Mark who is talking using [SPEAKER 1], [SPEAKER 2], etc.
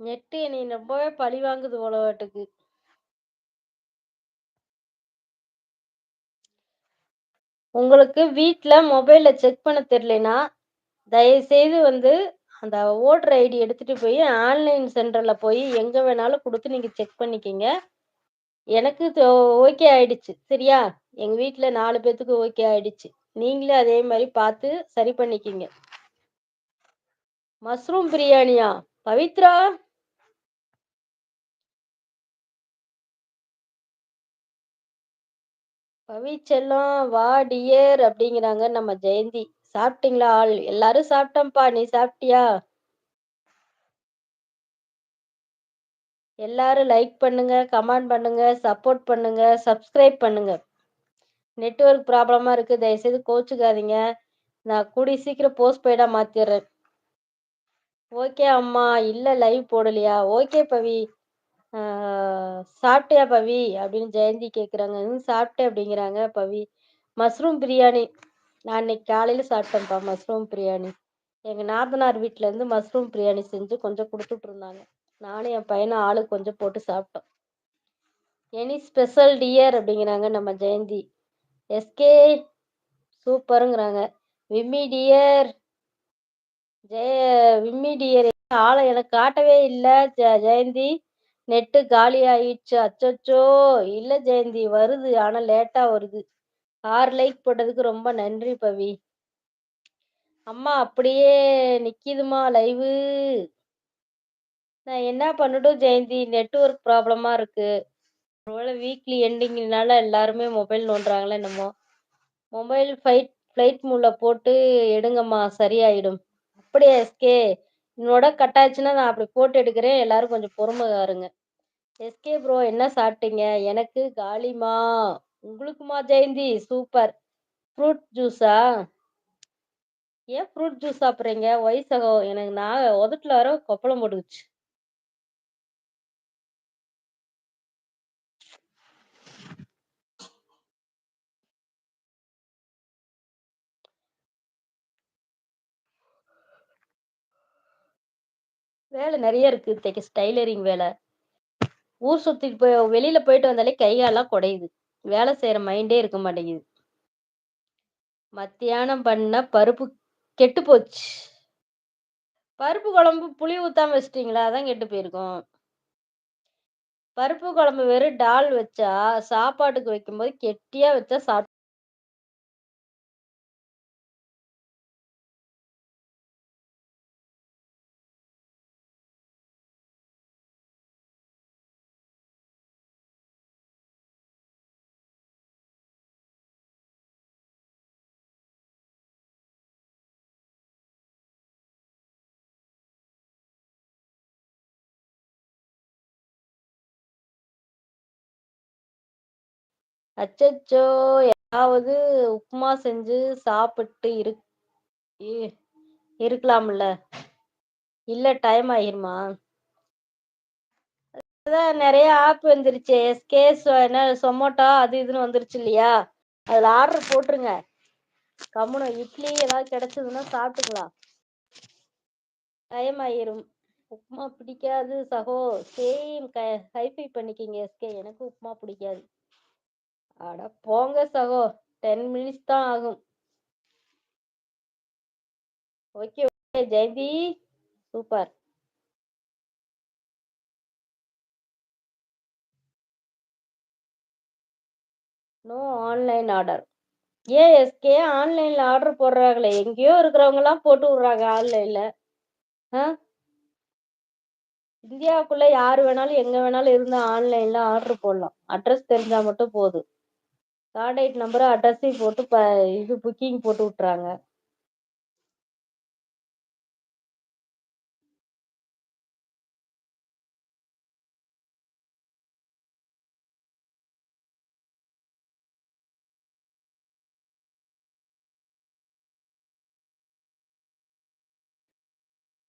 [SPEAKER 1] Net என்னைய ரொம்பவே பழிவாங்குது போலவாட்டுக்கு. உங்களுக்கு வீட்ல மொபைல்ல செக் பண்ண தெரியலைன்னா, தயவுசெய்து வந்து அந்த வோட்டர் ஐடி எடுத்துட்டு போய் ஆன்லைன் சென்டர்ல போய் எங்க வேணாலும் குடுத்து நீங்க செக் பண்ணிக்கங்க. எனக்கு ஓகே ஆயிடுச்சு. சரியா? எங்க வீட்ல 4 பேத்துக்கு ஓகே ஆயிடுச்சு. நீங்களும் அதே மாரி பார்த்து சரி பண்ணிக்கங்க. மஷ்ரூம் பிரியாணியா? பவித்ரா? பவி செல்லம், வா டியர் அப்படிங்கிறாங்க நம்ம ஜெயந்தி. சாப்பிட்டீங்களா ஆல்? எல்லாரும் சாப்பிட்டோம்ப்பா. நீ சாப்பிட்டியா? எல்லாரும் லைக் பண்ணுங்க, கமெண்ட் பண்ணுங்க, சப்போர்ட் பண்ணுங்க, சப்ஸ்கிரைப் பண்ணுங்க. நெட்வொர்க் ப்ராப்ளமா இருக்கு. தயவுசெய்து கோச்சுக்காதீங்க. நான் கூடிய சீக்கிரம் போஸ்ட் பெய்டா மாத்திர்றேன். ஓகே அம்மா. இல்ல லைவ் போடலையா? ஓகே பவி. ஆ சாப்பிட்டியா பவி? அப்படின்னு ஜெயந்தி கேட்குறாங்க. சாப்பிட்டேன் அப்படிங்கிறாங்க பவி. மஷ்ரூம் பிரியாணி. நான் இன்னைக்கு காலையில சாப்பிட்டேன்ப்பா மஷ்ரூம் பிரியாணி. எங்க நாத்தனார் வீட்ல இருந்து மஷ்ரூம் பிரியாணி செஞ்சு கொஞ்சம் குடுத்துட்டு இருந்தாங்க. நானும் என் பையனும் ஆளுக்கு கொஞ்சம் போட்டு சாப்பிட்டோம். எனி ஸ்பெஷல் டியர் அப்படிங்கிறாங்க நம்ம ஜெயந்தி. எஸ்கே சூப்பருங்கிறாங்க. விம்மி டியர் ஜெய விம்மி டியர் ஆளை எனக்கு காட்டவே இல்ல ஜெயந்தி. நெட்டு காலி ஆயிடுச்சு. அச்சச்சோ! இல்ல ஜெயந்தி வருது. ஆனா லேட்டா வருது. 6 லைக் போட்டதுக்கு ரொம்ப நன்றி பவி. அம்மா அப்படியே நிக்கிதும்மா லைவு. நான் என்ன பண்ணட்டும் ஜெயந்தி? நெட்வொர்க் ப்ராப்ளமா இருக்கு. ஒருவேளை வீக்லி எண்டிங்னால எல்லாருமே மொபைல் நோண்டுறாங்களோ என்னமோ. மொபைல் ஃப்ளைட் மோட்ல போட்டு எடுங்கம்மா சரியாயிடும். அப்படியா எஸ்கே? என்னோட கட் ஆச்சுன்னா நான் அப்படி போட்டு எடுக்கிறேன். எல்லாரும் கொஞ்சம் பொறுமை காருங்க. எஸ்கே ப்ரோ என்ன சாப்பிட்டீங்க? எனக்கு காலிமா. உங்களுக்குமா ஜெயந்தி? சூப்பர். ஃப்ரூட் ஜூஸா? ஏன் ஃப்ரூட் ஜூஸ் சாப்பிடுறீங்க? ஒய் சகோ? எனக்கு நான் உதட்டுல வர கொப்பளம் போட்டுக்குச்சு. வேலை நெறைய இருக்கு. டைலரிங் வேலை. ஊர் சுத்திட்டு வெளியில போயிட்டு வந்தாலே கை கால்லாம் குடையுது. வேலை செய்யற மைண்டே இருக்க மாட்டேங்குது. மத்தியானம் பண்ண பருப்பு கெட்டு போச்சு. பருப்பு குழம்பு புளி ஊத்தாம வச்சுட்டீங்களா? அதான் கெட்டு போயிருக்கும். பருப்பு குழம்பு வெறும் டால் வச்சா, சாப்பாட்டுக்கு வைக்கும்போது கெட்டியா வச்சா அச்சச்சோ! ஏதாவது உப்புமா செஞ்சு சாப்பிட்டு இ இருக்கலாம்ல. இல்ல டைம் ஆயிருமா? அதான் நெறைய ஆப் வந்துருச்சே. எஸ்கே என்ன சொமோட்டோ அது இதுன்னு வந்துருச்சு இல்லையா? அதுல ஆர்டர் போட்டுருங்க. கம்முனு இட்லி ஏதாவது கிடைச்சதுன்னா சாப்பிட்டுக்கலாம். டைம் ஆயிரும். உப்புமா பிடிக்காது சகோ. சேம் ஹைஃபை பண்ணிக்கிங்க எஸ்கே. எனக்கு உப்புமா பிடிக்காது. அட போங்க சகோ. 10 மினிட்ஸ் தான் ஆகும். Okay okay Jayanthi. Super. No online order. ஏன் எஸ்கே ஆன்லைன்ல ஆர்டர் போடுறாங்களே? எங்கேயோ இருக்கிறவங்கலாம் போட்டு விடுறாங்க ஆன்லைன்ல. ஆ? இந்தியாவுக்குள்ள யாரு வேணாலும் எங்க வேணாலும் இருந்து ஆன்லைன்ல ஆர்டர் போடலாம். அட்ரஸ் தெரிஞ்சா மட்டும் போதும். கான்டாக்ட் நம்பரும் அட்ரஸையும் போட்டு இது புக்கிங் போட்டு விட்டுறாங்க.